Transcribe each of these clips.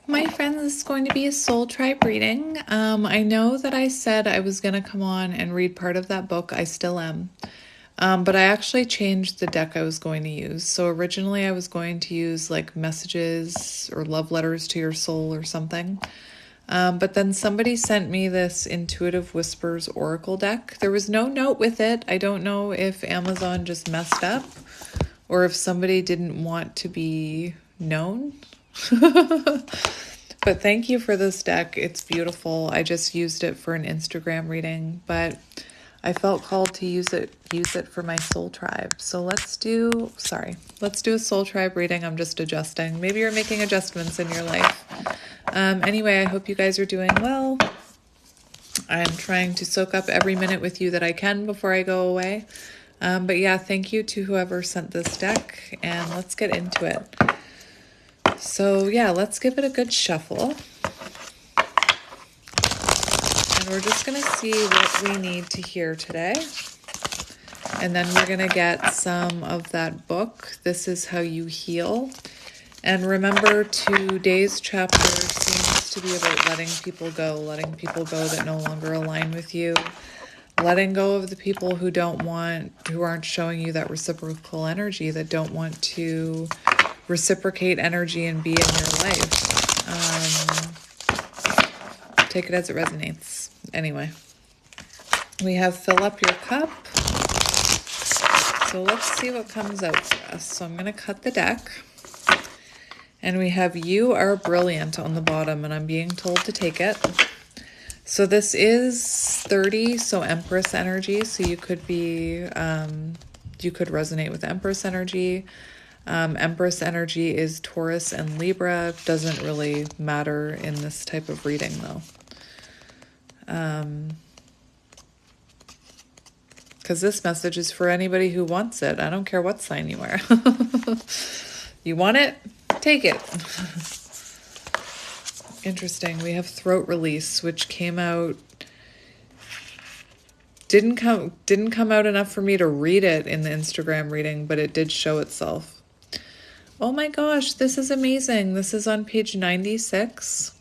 My friends, this is going to be a soul tribe reading. I know that I said I was going to come on and read part of that book. I still am. But I actually changed the deck I was going to use. So originally I was going to use like messages or love letters to your soul or something. But then somebody sent me this Intuitive Whispers Oracle deck. There was no note with it. I don't know if Amazon just messed up or if somebody didn't want to be known. But thank you for this deck. It's beautiful. I just used it for an Instagram reading, but I felt called to use it for my soul tribe. So let's do a soul tribe reading. I'm just adjusting. Maybe you're making adjustments in your life. Anyway, I hope you guys are doing well. I'm trying to soak up every minute with you that I can before I go away. But yeah, thank you to whoever sent this deck, and let's get into it. So yeah, let's give it a good shuffle. And we're just going to see what we need to hear today. And then we're going to get some of that book, This Is How You Heal. And remember, today's chapter seems to be about letting people go that no longer align with you, letting go of the people who aren't showing you that reciprocal energy, that don't want to reciprocate energy and be in your life. Take it as it resonates. Anyway, we have fill up your cup. So let's see what comes out for us. So I'm going to cut the deck. And we have you are brilliant on the bottom, and I'm being told to take it. So this is 30, so Empress energy. So you could resonate with Empress energy. Empress energy is Taurus and Libra. Doesn't really matter in this type of reading though. Because this message is for anybody who wants it. I don't care what sign you are. You want it? Take it. Interesting. We have throat release, which came out. Didn't come out enough for me to read it in the Instagram reading, but it did show itself. Oh my gosh, this is amazing. This is on page 96.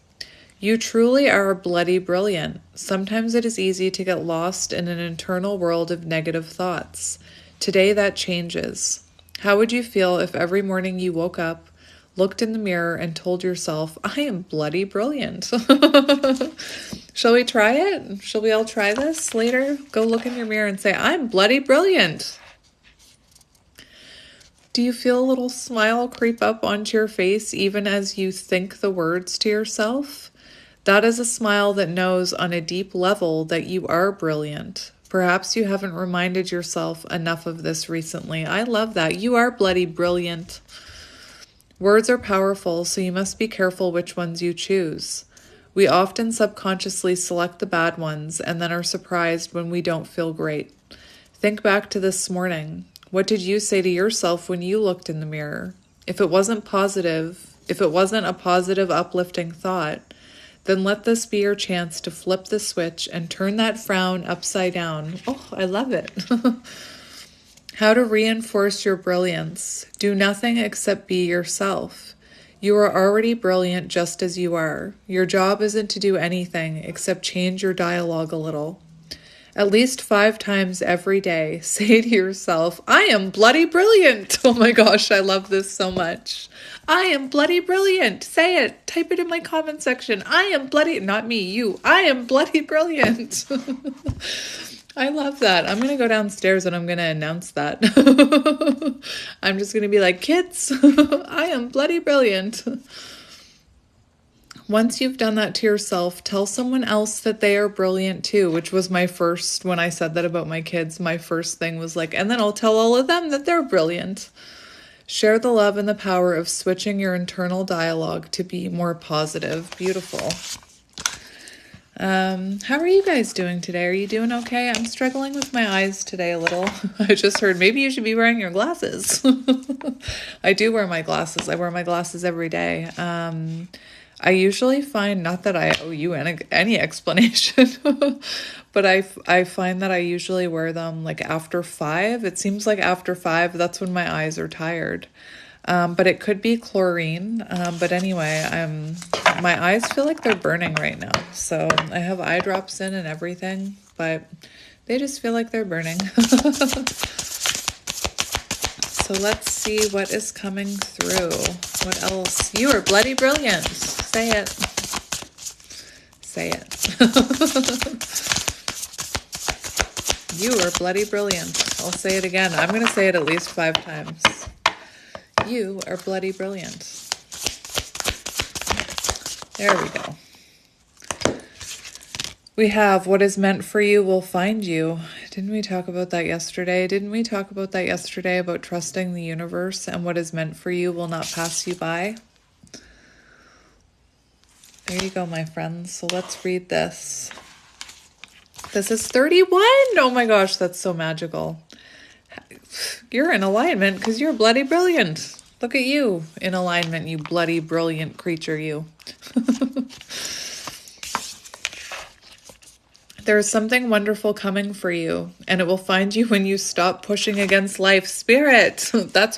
You truly are bloody brilliant. Sometimes it is easy to get lost in an internal world of negative thoughts. Today that changes. How would you feel if every morning you woke up, looked in the mirror, and told yourself, I am bloody brilliant? Shall we try it? Shall we all try this later? Go look in your mirror and say, I'm bloody brilliant. Do you feel a little smile creep up onto your face even as you think the words to yourself? That is a smile that knows on a deep level that you are brilliant. Perhaps you haven't reminded yourself enough of this recently. I love that. You are bloody brilliant. Words are powerful, so you must be careful which ones you choose. We often subconsciously select the bad ones and then are surprised when we don't feel great. Think back to this morning. What did you say to yourself when you looked in the mirror? If it wasn't a positive, uplifting thought, then let this be your chance to flip the switch and turn that frown upside down. Oh, I love it. How to reinforce your brilliance. Do nothing except be yourself. You are already brilliant just as you are. Your job isn't to do anything except change your dialogue a little. At least 5 times every day, say to yourself, I am bloody brilliant. Oh my gosh, I love this so much. I am bloody brilliant. Say it. Type it in my comment section. I am bloody, not me, you. I am bloody brilliant. I love that. I'm going to go downstairs and I'm going to announce that. I'm just going to be like, kids, I am bloody brilliant. Once you've done that to yourself, tell someone else that they are brilliant too, which was my first, when I said that about my kids, my first thing was like, and then I'll tell all of them that they're brilliant. Share the love and the power of switching your internal dialogue to be more positive. Beautiful. How are you guys doing today? Are you doing okay? I'm struggling with my eyes today a little. I just heard maybe you should be wearing your glasses. I do wear my glasses. I wear my glasses every day. I usually find, not that I owe you any explanation, but I find that I usually wear them like after 5. It seems like after 5, that's when my eyes are tired. But it could be chlorine. But anyway, My eyes feel like they're burning right now. So I have eye drops in and everything, but they just feel like they're burning. So let's see what is coming through. What else? You are bloody brilliant. Say it. Say it. You are bloody brilliant. I'll say it again. I'm going to say it at least 5 times. You are bloody brilliant. There we go. We have what is meant for you will find you. Didn't we talk about that yesterday? Didn't we talk about that yesterday about trusting the universe and what is meant for you will not pass you by? There you go, my friends. So let's read this. This is 31. Oh my gosh, that's so magical. You're in alignment because you're bloody brilliant. Look at you in alignment, you bloody brilliant creature, you. There is something wonderful coming for you, and it will find you when you stop pushing against life. Spirit, that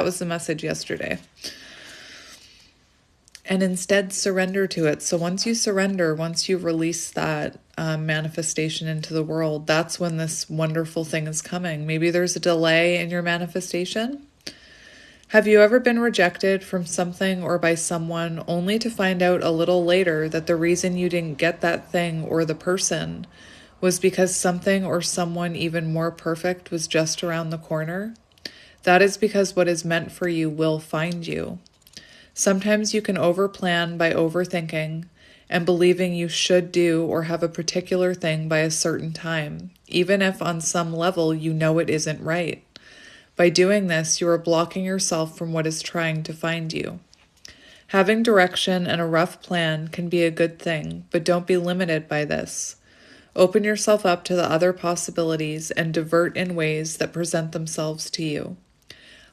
was the message yesterday. And instead surrender to it. So once you surrender, once you release that manifestation into the world, that's when this wonderful thing is coming. Maybe there's a delay in your manifestation. Have you ever been rejected from something or by someone only to find out a little later that the reason you didn't get that thing or the person was because something or someone even more perfect was just around the corner? That is because what is meant for you will find you. Sometimes you can overplan by overthinking and believing you should do or have a particular thing by a certain time, even if on some level you know it isn't right. By doing this, you are blocking yourself from what is trying to find you. Having direction and a rough plan can be a good thing, but don't be limited by this. Open yourself up to the other possibilities and divert in ways that present themselves to you.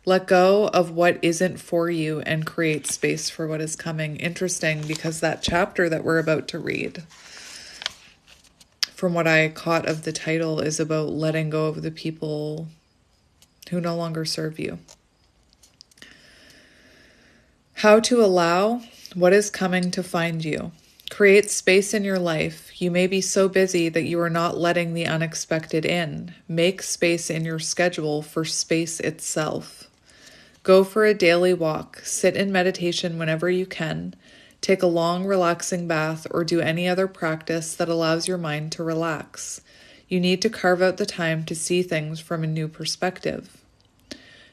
Let go of what isn't for you and create space for what is coming. Interesting, because that chapter that we're about to read, from what I caught of the title, is about letting go of the people who no longer serve you. How to allow what is coming to find you. Create space in your life. You may be so busy that you are not letting the unexpected in. Make space in your schedule for space itself. Go for a daily walk. Sit in meditation whenever you can. Take a long, relaxing bath or do any other practice that allows your mind to relax. You need to carve out the time to see things from a new perspective.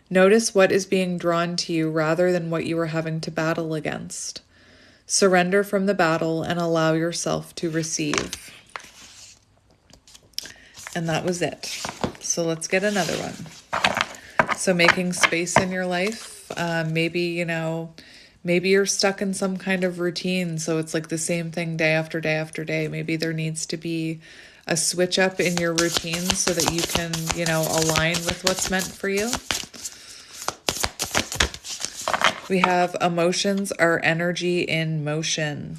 Notice what is being drawn to you rather than what you are having to battle against. Surrender from the battle and allow yourself to receive. And that was it. So let's get another one. So making space in your life, maybe you're stuck in some kind of routine. So it's like the same thing day after day after day. Maybe there needs to be a switch up in your routine so that you can, align with what's meant for you. We have emotions are energy in motion.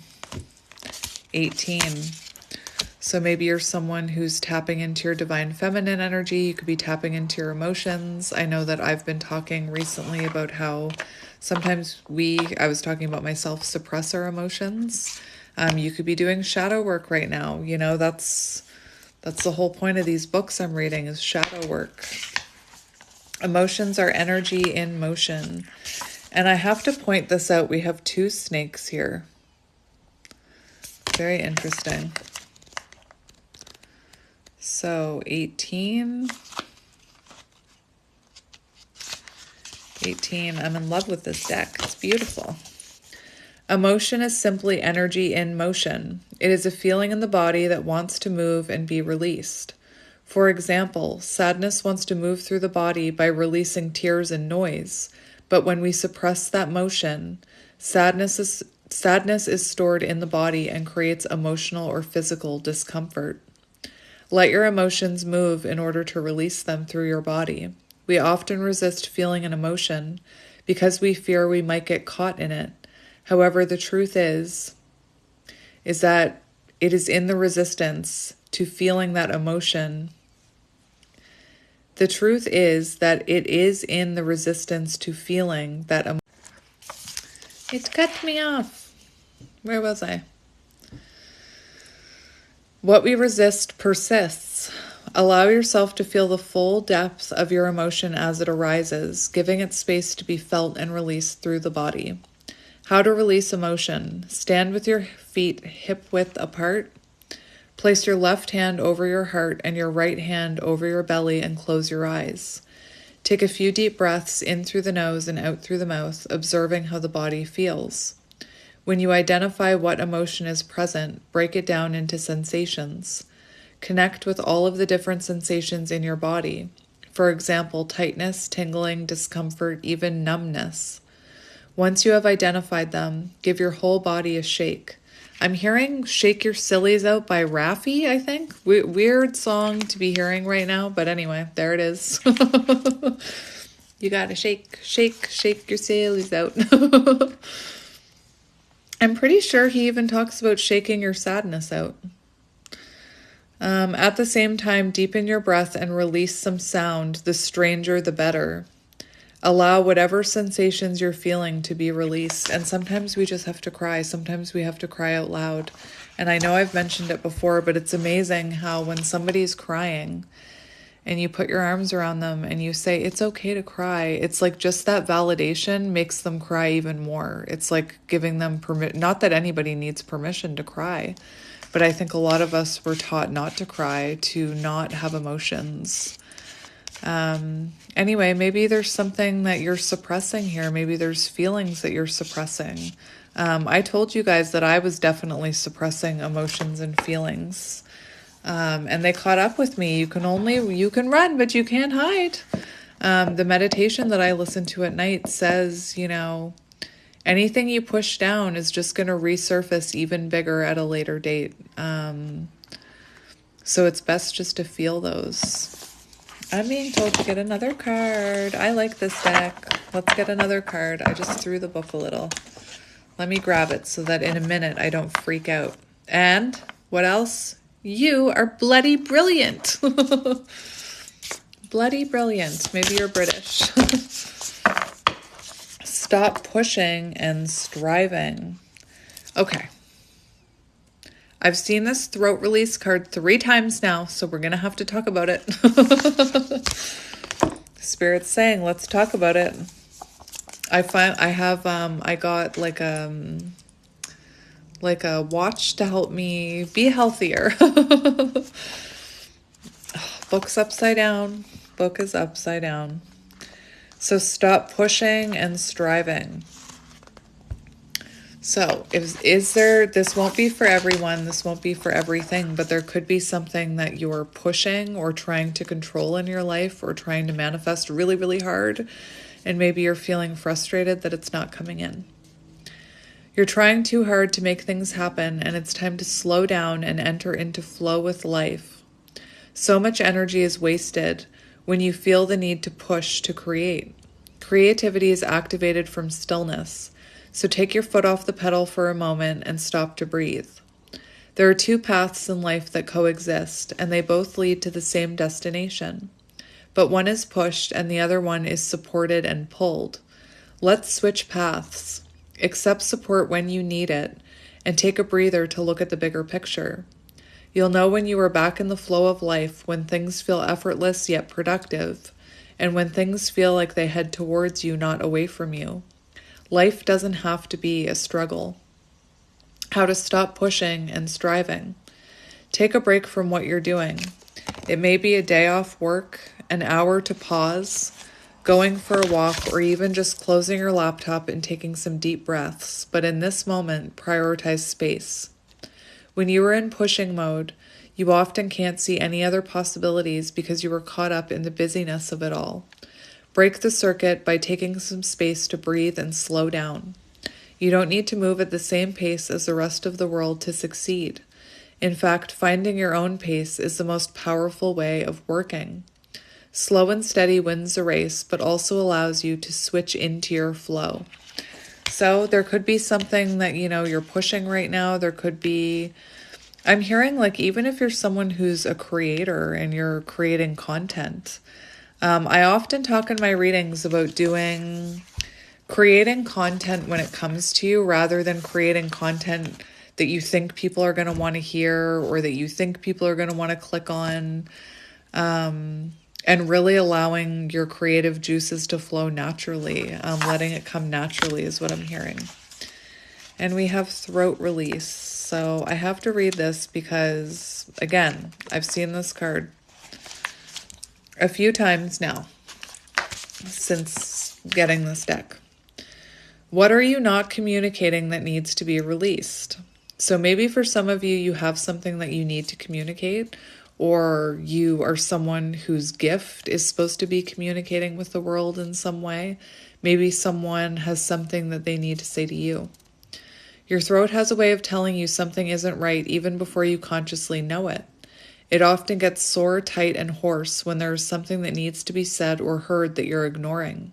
18. So maybe you're someone who's tapping into your divine feminine energy. You could be tapping into your emotions. I know that I've been talking recently about how sometimes I was talking about myself, suppress our emotions. You could be doing shadow work right now. That's the whole point of these books I'm reading, is shadow work. Emotions are energy in motion. And I have to point this out. We have 2 snakes here. Very interesting. So 18. I'm in love with this deck. It's beautiful. Emotion is simply energy in motion. It is a feeling in the body that wants to move and be released. For example, sadness wants to move through the body by releasing tears and noise. But when we suppress that motion, sadness is stored in the body and creates emotional or physical discomfort. Let your emotions move in order to release them through your body. We often resist feeling an emotion because we fear we might get caught in it. However, the truth is that it is in the resistance to feeling that emotion. The truth is that it is in the resistance to feeling that emotion. It cut me off. Where was I? What we resist persists. Allow yourself to feel the full depth of your emotion as it arises, giving it space to be felt and released through the body. How to release emotion. Stand with your feet hip width apart. Place your left hand over your heart and your right hand over your belly and close your eyes. Take a few deep breaths in through the nose and out through the mouth, observing how the body feels. When you identify what emotion is present, break it down into sensations. Connect with all of the different sensations in your body. For example, tightness, tingling, discomfort, even numbness. Once you have identified them, give your whole body a shake. I'm hearing Shake Your Sillies Out by Raffi, I think. Weird song to be hearing right now, but anyway, there it is. You gotta shake your sillies out. I'm pretty sure he even talks about shaking your sadness out. At the same time, deepen your breath and release some sound. The stranger, the better. Allow whatever sensations you're feeling to be released. And sometimes we just have to cry. Sometimes we have to cry out loud. And I know I've mentioned it before, but it's amazing how when somebody's crying and you put your arms around them and you say, it's okay to cry, it's like just that validation makes them cry even more. It's like giving them permission. Not that anybody needs permission to cry, but I think a lot of us were taught not to cry, to not have emotions. Anyway, maybe there's something that you're suppressing here. Maybe there's feelings that you're suppressing. I told you guys that I was definitely suppressing emotions and feelings. And they caught up with me. You can run, but you can't hide. The meditation that I listen to at night says, anything you push down is just going to resurface even bigger at a later date. So it's best just to feel those. I'm being told to get another card. I like this deck. Let's get another card. I just threw the book a little. Let me grab it so that in a minute I don't freak out. And what else? You are bloody brilliant. Bloody brilliant. Maybe you're British. Stop pushing and striving. Okay. I've seen this throat release card 3 times now, so we're going to have to talk about it. Spirit's saying, let's talk about it. I got like a watch to help me be healthier. Book's upside down. Book is upside down. So stop pushing and striving. So this won't be for everyone, this won't be for everything, but there could be something that you're pushing or trying to control in your life or trying to manifest really, really hard. And maybe you're feeling frustrated that it's not coming in. You're trying too hard to make things happen, and it's time to slow down and enter into flow with life. So much energy is wasted when you feel the need to push to create. Creativity is activated from stillness. So take your foot off the pedal for a moment and stop to breathe. There are 2 paths in life that coexist, and they both lead to the same destination. But one is pushed and the other one is supported and pulled. Let's switch paths. Accept support when you need it, and take a breather to look at the bigger picture. You'll know when you are back in the flow of life, when things feel effortless yet productive, and when things feel like they head towards you, not away from you. Life doesn't have to be a struggle. How to stop pushing and striving. Take a break from what you're doing. It may be a day off work, an hour to pause, going for a walk, or even just closing your laptop and taking some deep breaths. But in this moment, prioritize space. When you are in pushing mode, you often can't see any other possibilities because you are caught up in the busyness of it all. Break the circuit by taking some space to breathe and slow down. You don't need to move at the same pace as the rest of the world to succeed. In fact, finding your own pace is the most powerful way of working. Slow and steady wins the race, but also allows you to switch into your flow. So there could be something that, you're pushing right now. There could be, I'm hearing like, even if you're someone who's a creator and you're creating content, I often talk in my readings about doing creating content when it comes to you, rather than creating content that you think people are going to want to hear or that you think people are going to want to click on, and really allowing your creative juices to flow naturally, letting it come naturally is what I'm hearing. And we have throat release. So I have to read this because, again, I've seen this card a few times now since getting this deck. What are you not communicating that needs to be released? So maybe for some of you, you have something that you need to communicate, or you are someone whose gift is supposed to be communicating with the world in some way. Maybe someone has something that they need to say to you. Your throat has a way of telling you something isn't right even before you consciously know it. It often gets sore, tight, and hoarse when there is something that needs to be said or heard that you're ignoring.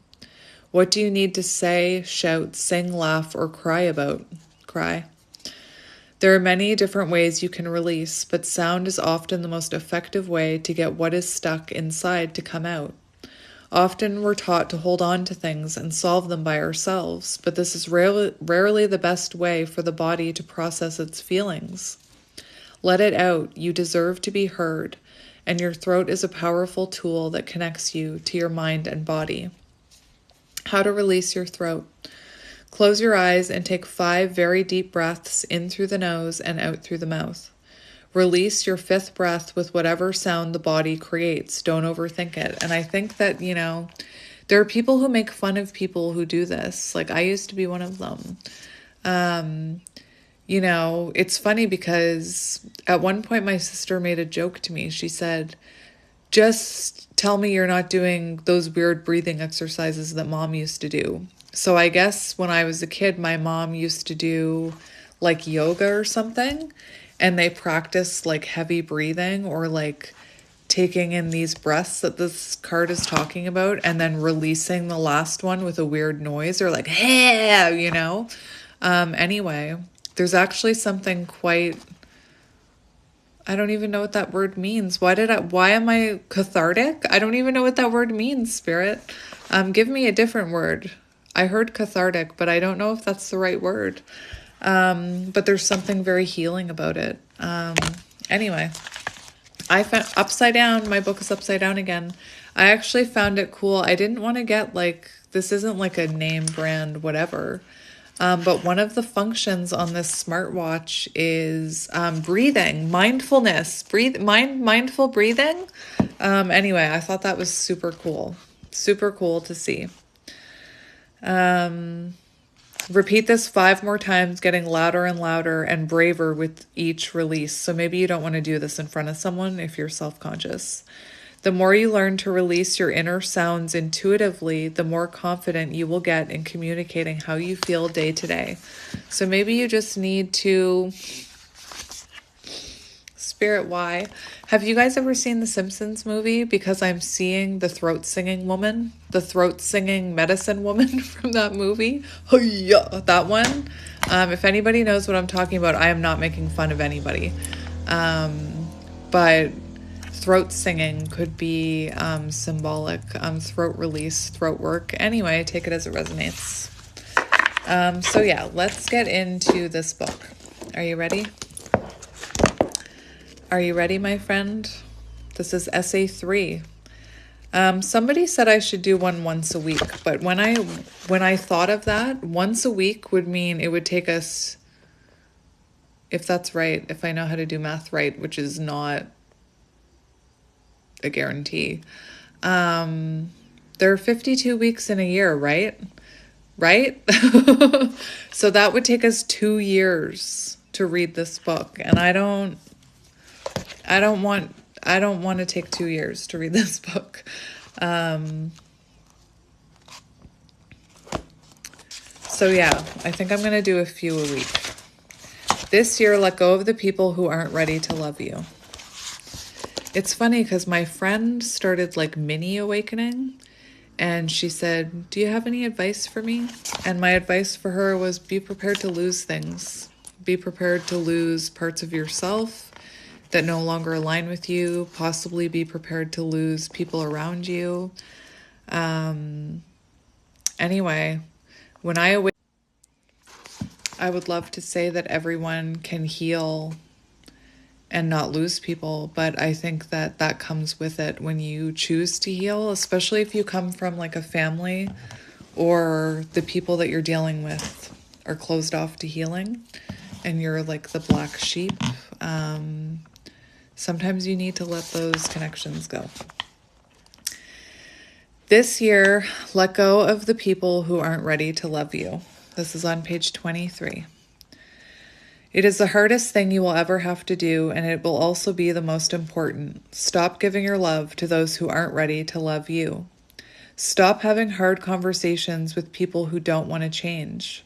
What do you need to say, shout, sing, laugh, or cry about? Cry. There are many different ways you can release, but sound is often the most effective way to get what is stuck inside to come out. Often we're taught to hold on to things and solve them by ourselves, but this is rarely the best way for the body to process its feelings. Let it out. You deserve to be heard, and your throat is a powerful tool that connects you to your mind and body. How to release your throat. Close your eyes and take 5 very deep breaths in through the nose and out through the mouth. Release your 5th breath with whatever sound the body creates. Don't overthink it. And I think that, there are people who make fun of people who do this. Like, I used to be one of them. It's funny because at one point my sister made a joke to me. She said, just tell me you're not doing those weird breathing exercises that mom used to do. So I guess when I was a kid, my mom used to do like yoga or something, and they practiced like heavy breathing or like taking in these breaths that this card is talking about and then releasing the last one with a weird noise or like, hey, Anyway, there's actually something quite, I don't even know what that word means. Why am I cathartic? I don't even know what that word means, Spirit. Give me a different word. I heard cathartic, but I don't know if that's the right word. But there's something very healing about it. Anyway, I found Upside Down. My book is upside down again. I actually found it cool. I didn't want to get this isn't like a name brand, whatever. But one of the functions on this smartwatch is breathing, mindfulness, mindful breathing. Anyway, I thought that was super cool to see. Repeat this 5 more times, getting louder and louder and braver with each release. So maybe you don't want to do this in front of someone if you're self-conscious. The more you learn to release your inner sounds intuitively, the more confident you will get in communicating how you feel day to day. So maybe you just need to... Spirit, why? Have you guys ever seen the Simpsons movie? Because I'm seeing the throat singing woman, the throat singing medicine woman from that movie. That one. If anybody knows what I'm talking about, I am not making fun of anybody. But throat singing could be symbolic, throat release, throat work. Anyway, take it as it resonates. So yeah, let's get into this book. Are you ready? Are you ready, my friend? This is essay 3. Somebody said I should do one once a week, but when I thought of that, once a week would mean it would take us, if that's right, if I know how to do math right, which is not a guarantee. There are 52 weeks in a year, right? Right? So that would take us 2 years to read this book, and I don't want to take 2 years to read this book. So yeah, I think I'm going to do a few a week. This year, let go of the people who aren't ready to love you. It's funny because my friend started like mini awakening, and she said, do you have any advice for me? And my advice for her was be prepared to lose things. Be prepared to lose parts of yourself that no longer align with you, possibly be prepared to lose people around you. Anyway, When I awake, I would love to say that everyone can heal and not lose people, but I think that that comes with it when you choose to heal, especially if you come from like a family or the people that you're dealing with are closed off to healing and you're like the black sheep. Sometimes you need to let those connections go. This year, let go of the people who aren't ready to love you. This is on page 23. It is the hardest thing you will ever have to do, and it will also be the most important. Stop giving your love to those who aren't ready to love you. Stop having hard conversations with people who don't want to change.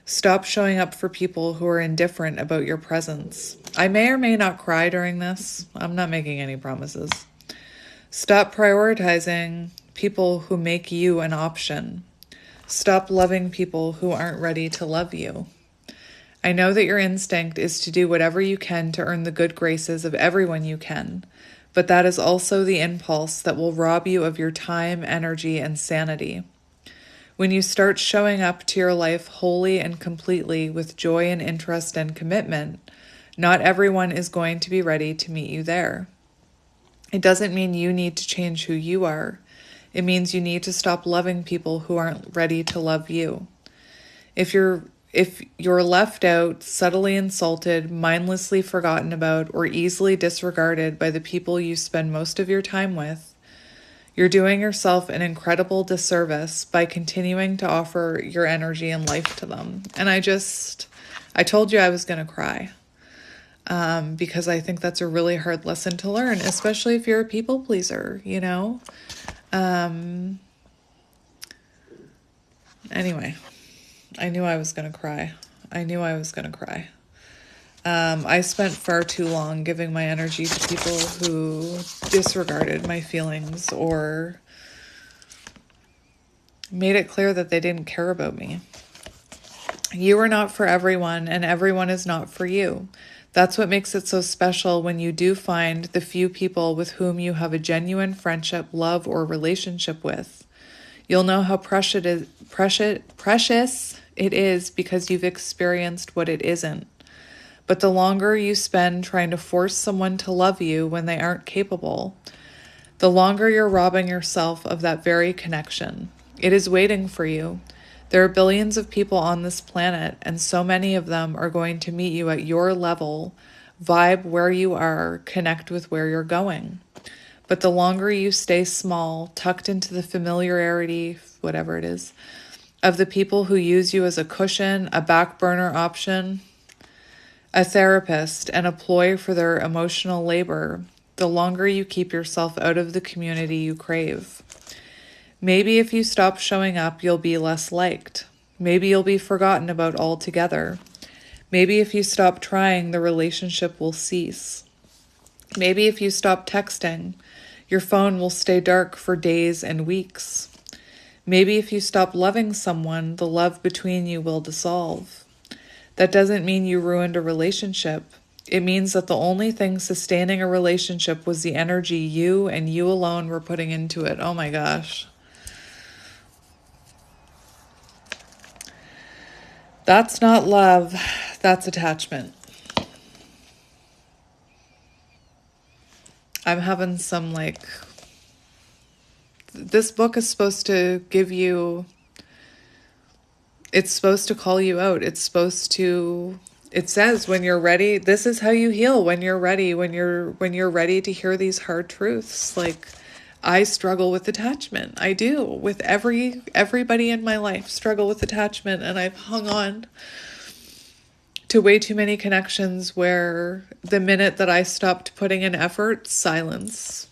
Stop showing up for people who are indifferent about your presence. I may or may not cry during this. I'm not making any promises. Stop prioritizing people who make you an option. Stop loving people who aren't ready to love you. I know that your instinct is to do whatever you can to earn the good graces of everyone you can, but that is also the impulse that will rob you of your time, energy, and sanity. When you start showing up to your life wholly and completely with joy and interest and commitment, not everyone is going to be ready to meet you there. It doesn't mean you need to change who you are. It means you need to stop loving people who aren't ready to love you. If you're left out, subtly insulted, mindlessly forgotten about, or easily disregarded by the people you spend most of your time with, you're doing yourself an incredible disservice by continuing to offer your energy and life to them. And I told you I was going to cry because I think that's a really hard lesson to learn, especially if you're a people pleaser, you know? Anyway, I knew I was going to cry. I spent far too long giving my energy to people who disregarded my feelings or made it clear that they didn't care about me. You are not for everyone, and everyone is not for you. That's what makes it so special when you do find the few people with whom you have a genuine friendship, love, or relationship with. You'll know how precious it is because you've experienced what it isn't. But the longer you spend trying to force someone to love you when they aren't capable, the longer you're robbing yourself of that very connection. It is waiting for you. There are billions of people on this planet, and so many of them are going to meet you at your level, vibe where you are, connect with where you're going. But the longer you stay small, tucked into the familiarity, whatever it is, of the people who use you as a cushion, a back burner option, a therapist, and a ploy for their emotional labor, the longer you keep yourself out of the community you crave. Maybe if you stop showing up, you'll be less liked. Maybe you'll be forgotten about altogether. Maybe if you stop trying, the relationship will cease. Maybe if you stop texting, your phone will stay dark for days and weeks. Maybe if you stop loving someone, the love between you will dissolve. That doesn't mean you ruined a relationship. It means that the only thing sustaining a relationship was the energy you and you alone were putting into it. Oh my gosh. That's not love. That's attachment. I'm having some this book is supposed to give you, it's supposed to call you out. It says when you're ready, this is how you heal when you're ready, when you're ready to hear these hard truths. I struggle with attachment. I do. With everybody in my life struggle with attachment, and I've hung on to way too many connections where the minute that I stopped putting in effort, silence.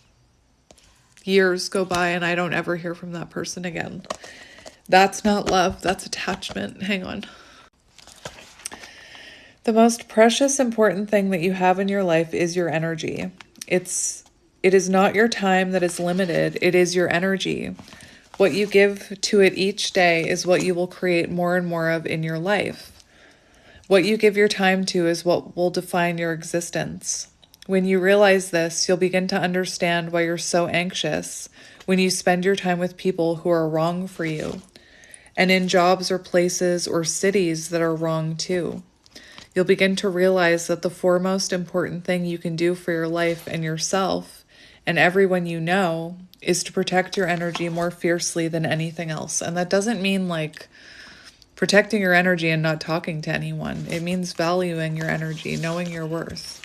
Years go by and I don't ever hear from that person again. That's not love, that's attachment. Hang on. The most precious, important thing that you have in your life is your energy. It is not your time that is limited, it is your energy. What you give to it each day is what you will create more and more of in your life. What you give your time to is what will define your existence. When you realize this, you'll begin to understand why you're so anxious when you spend your time with people who are wrong for you. and in jobs or places or cities that are wrong too. You'll begin to realize that the foremost important thing you can do for your life and yourself and everyone you know is to protect your energy more fiercely than anything else. And that doesn't mean like protecting your energy and not talking to anyone. It means valuing your energy, knowing your worth.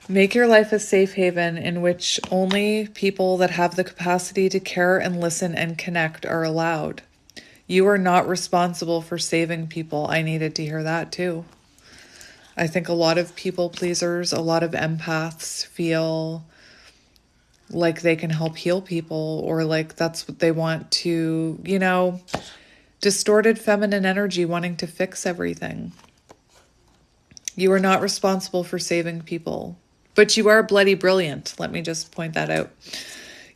Make your life a safe haven in which only people that have the capacity to care and listen and connect are allowed. You are not responsible for saving people. I needed to hear that too. I think a lot of people pleasers, a lot of empaths feel like they can help heal people, or like that's what they want to, distorted feminine energy wanting to fix everything. You are not responsible for saving people, but you are bloody brilliant. Let me just point that out.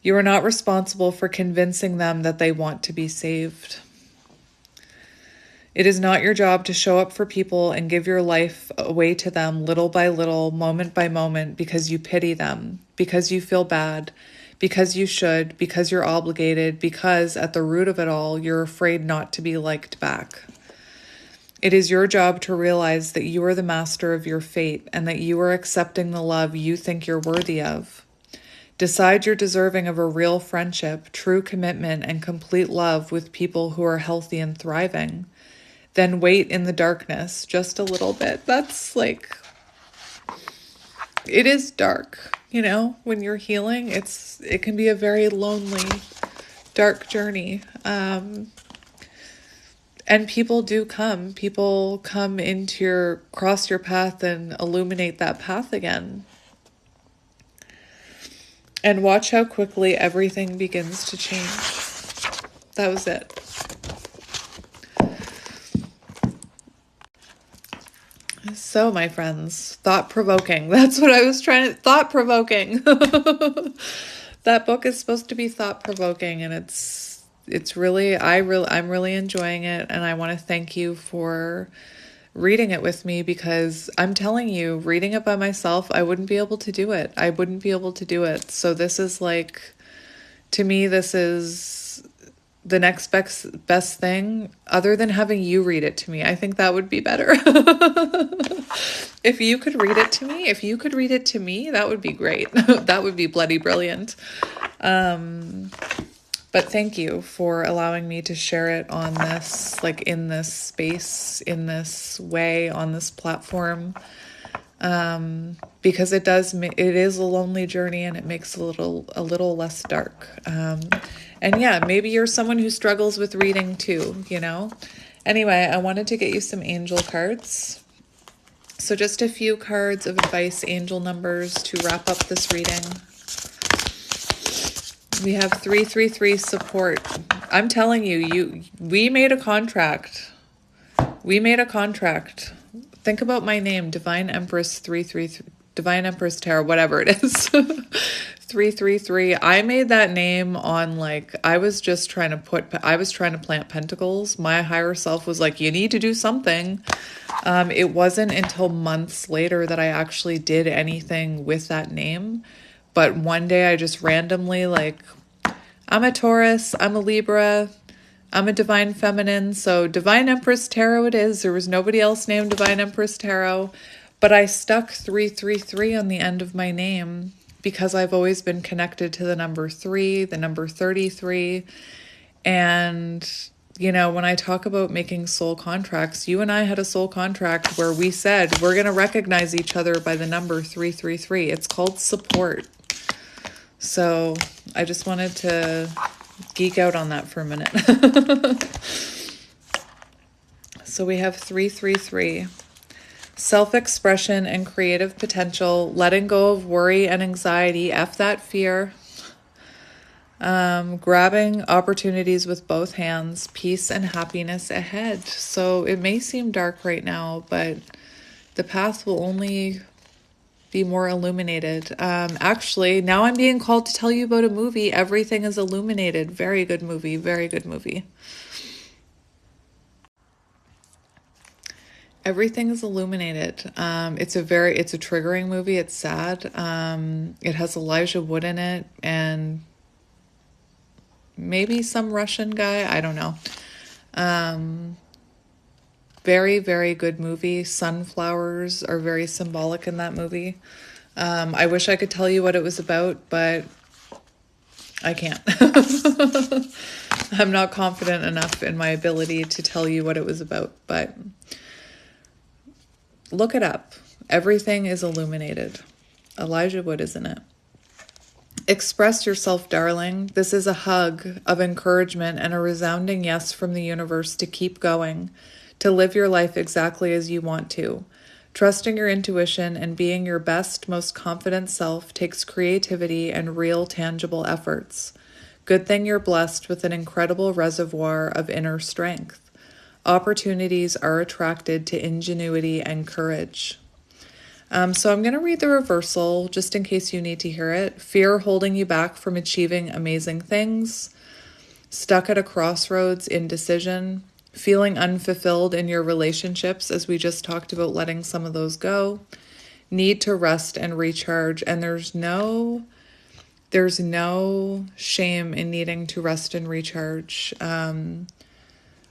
You are not responsible for convincing them that they want to be saved. It is not your job to show up for people and give your life away to them little by little, moment by moment, because you pity them, because you feel bad, because you should, because you're obligated, because at the root of it all, you're afraid not to be liked back. It is your job to realize that you are the master of your fate and that you are accepting the love you think you're worthy of. Decide you're deserving of a real friendship, true commitment, and complete love with people who are healthy and thriving. Then wait in the darkness just a little bit. That's like, it is dark, when you're healing. It can be a very lonely, dark journey. And people do come. People come cross your path and illuminate that path again. And watch how quickly everything begins to change. That was it. So, my friends, thought-provoking. That's what I was thought-provoking. That book is supposed to be thought-provoking, and it's really, I'm really enjoying it, and I want to thank you for reading it with me, because I'm telling you, reading it by myself, I wouldn't be able to do it. So this is like, to me, this is the next best thing other than having you read it to me. I think that would be better. If you could read it to me, that would be great. That would be bloody brilliant. But thank you for allowing me to share it on this, like in this space, in this way, on this platform. Because it is a lonely journey, and it makes a little less dark. And yeah, maybe you're someone who struggles with reading too, Anyway, I wanted to get you some angel cards. So just a few cards of advice, angel numbers to wrap up this reading. We have 333 support. I'm telling you, we made a contract. Think about my name, Divine Empress 333, Divine Empress Tarot, whatever it is. 333. I made that name on I was trying to plant pentacles. My higher self was like, you need to do something. It wasn't until months later that I actually did anything with that name. But one day I just randomly I'm a Taurus, I'm a Libra, I'm a Divine Feminine, so Divine Empress Tarot it is. There was nobody else named Divine Empress Tarot, but I stuck 333 on the end of my name because I've always been connected to the number 3, the number 33, and when I talk about making soul contracts, you and I had a soul contract where we said we're going to recognize each other by the number 333. It's called support. So I just wanted to geek out on that for a minute. So we have 333. Self-expression and creative potential, letting go of worry and anxiety, F that fear. Grabbing opportunities with both hands, peace and happiness ahead. So it may seem dark right now, but the path will only be more illuminated. Actually, now I'm being called to tell you about a movie. Everything is Illuminated. Very good movie. Very good movie. Everything is Illuminated. It's a triggering movie. It's sad. It has Elijah Wood in it, and maybe some Russian guy. I don't know. Very, very good movie. Sunflowers are very symbolic in that movie. I wish I could tell you what it was about, but I can't. I'm not confident enough in my ability to tell you what it was about, but look it up. Everything is illuminated. Elijah Wood, isn't it? Express yourself, darling. This is a hug of encouragement and a resounding yes from the universe to keep going, to live your life exactly as you want to. Trusting your intuition and being your best, most confident self takes creativity and real, tangible efforts. Good thing you're blessed with an incredible reservoir of inner strength. Opportunities are attracted to ingenuity and courage. So I'm going to read the reversal just in case you need to hear it. Fear holding you back from achieving amazing things. Stuck at a crossroads, indecision. Feeling unfulfilled in your relationships, as we just talked about letting some of those go. Need to rest and recharge. And there's no shame in needing to rest and recharge.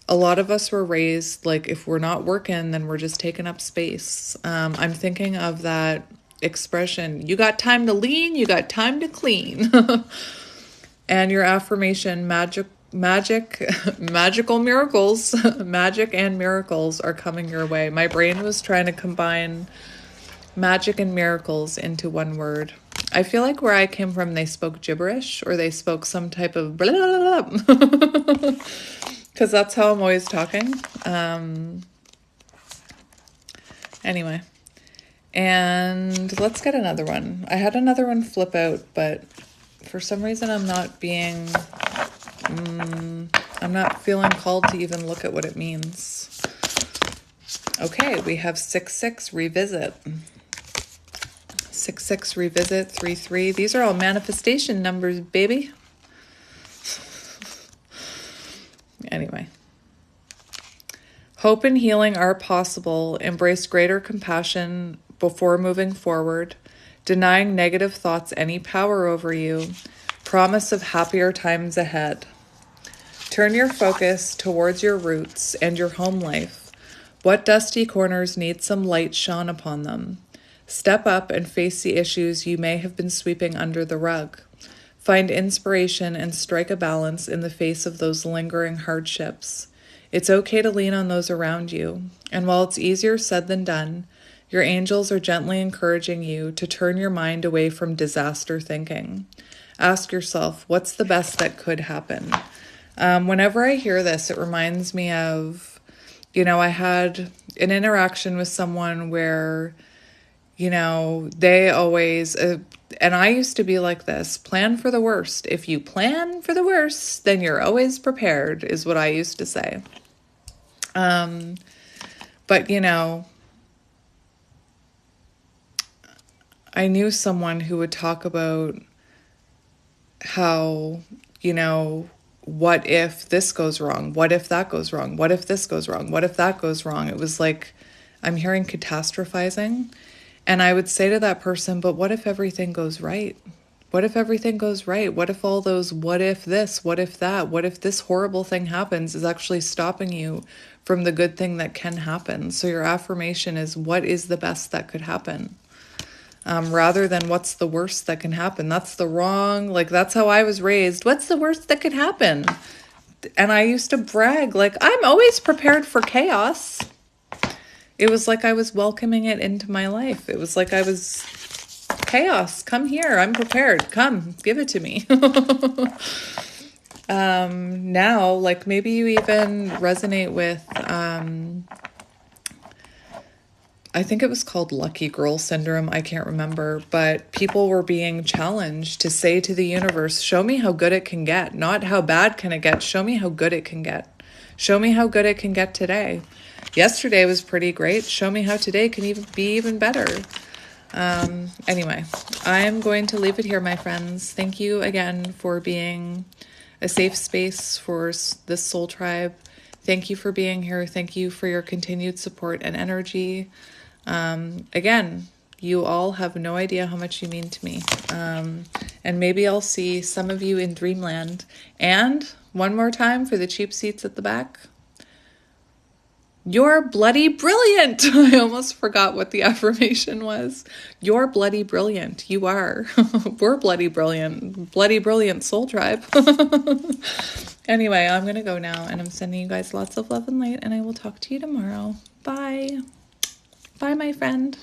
A lot of us were raised like if we're not working, then we're just taking up space. I'm thinking of that expression, you got time to lean, you got time to clean. And your affirmation, magical miracles, magic and miracles are coming your way. My brain was trying to combine magic and miracles into one word. I feel like where I came from, they spoke gibberish or they spoke some type of blah, blah, blah. Because that's how I'm always talking. Anyway. And let's get another one. I had another one flip out, but for some reason I'm not feeling called to even look at what it means. Okay, we have 6-6 revisit. 6-6 revisit, 3-3. These are all manifestation numbers, baby. Anyway. Hope and healing are possible. Embrace greater compassion before moving forward. Denying negative thoughts any power over you. Promise of happier times ahead. Turn your focus towards your roots and your home life. What dusty corners need some light shone upon them? Step up and face the issues you may have been sweeping under the rug. Find inspiration and strike a balance in the face of those lingering hardships. It's okay to lean on those around you, and while it's easier said than done, your angels are gently encouraging you to turn your mind away from disaster thinking. Ask yourself, what's the best that could happen? Whenever I hear this, it reminds me of, I had an interaction with someone where, they always... and I used to be like this, plan for the worst. If you plan for the worst, then you're always prepared, is what I used to say. But, I knew someone who would talk about how, what if this goes wrong? What if that goes wrong? What if this goes wrong? What if that goes wrong? It was like, I'm hearing catastrophizing. And I would say to that person, but what if everything goes right? What if everything goes right? What if all those, what if this, what if that, what if this horrible thing happens is actually stopping you from the good thing that can happen? So your affirmation is, what is the best that could happen? Rather than what's the worst that can happen. That's the wrong, that's how I was raised. What's the worst that could happen? And I used to brag, I'm always prepared for chaos. It was like I was welcoming it into my life. It was like I was, chaos, come here, I'm prepared. Come, give it to me. Now, maybe you even resonate with, I think it was called lucky girl syndrome. I can't remember, but people were being challenged to say to the universe, show me how good it can get, not how bad can it get. Show me how good it can get. Show me how good it can get today. Yesterday was pretty great. Show me how today can be even better. Anyway, I'm going to leave it here, my friends. Thank you again for being a safe space for this soul tribe. Thank you for being here. Thank you for your continued support and energy. Again, You all have no idea how much you mean to me. And maybe I'll see some of you in dreamland. And one more time for the cheap seats at the back. You're bloody brilliant. I almost forgot what the affirmation was. You're bloody brilliant. You are. We're bloody brilliant. Bloody brilliant soul tribe. Anyway, I'm going to go now, and I'm sending you guys lots of love and light, and I will talk to you tomorrow. Bye. Bye, my friend.